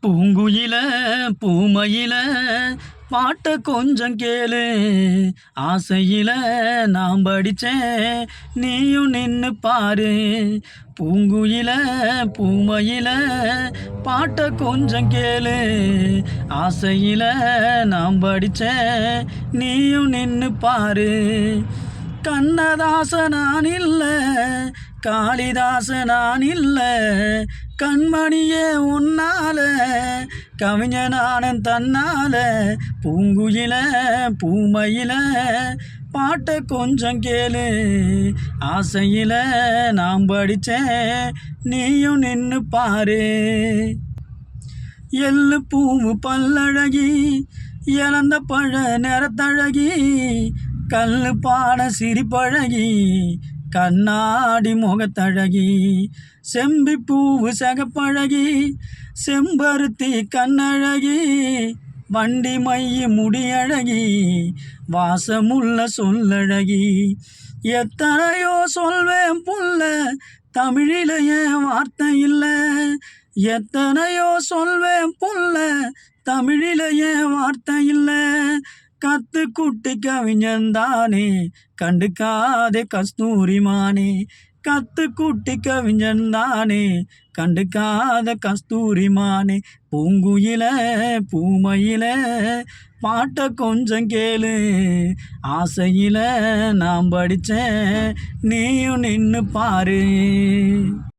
பூங்குயில பூமயில பாட்ட கொஞ்சம் கேளு. ஆசையில நான் படிச்சேன், நீயும் நின்னு பாரு. பூங்குயில பூமயில பாட்ட கொஞ்சம் கேளு. ஆசையில நான் படிச்சேன், நீயும் நின்னு பாரு. கண்ணதாச நான் இல்ல, காளிதாச நான் இல்ல, கண்மணியே உன்னால கவிஞனானன் தன்னால. பூங்குயில பூமயில பாட்ட கொஞ்சம் கேளு. ஆசையில நான் படிச்சேன், நீயும் நின்னு பாரு. எள்ளு பூவு பல்லழகி, இழந்த பழ நிறத்தழகி, கல்லு பாட சிரிப்பழகி, கண்ணாடி முகத்தழகி. செம்பி பூவு சகப்பழகி, செம்பருத்தி கண்ணழகி, வண்டி மைய முடியழகி, வாசமுள்ள சொல்லழகி. எத்தனையோ சொல்வேன் புள்ள, தமிழிலேயே வார்த்தை இல்லை. எத்தனையோ சொல்வேன் புள்ள, தமிழிலேயே வார்த்தை இல்லை. கத்து குட்டி கவிஞன்தானே, கண்டுக்காதே கஸ்தூரிமானே. கத்து குட்டி கவிஞன்தானே, கண்டுக்காத கஸ்தூரிமானே. பூங்குயில பூமயில பாட்ட கொஞ்சம் கேளு. ஆசையில நான் படிச்சேன், நீயும் நின்னு பாரு.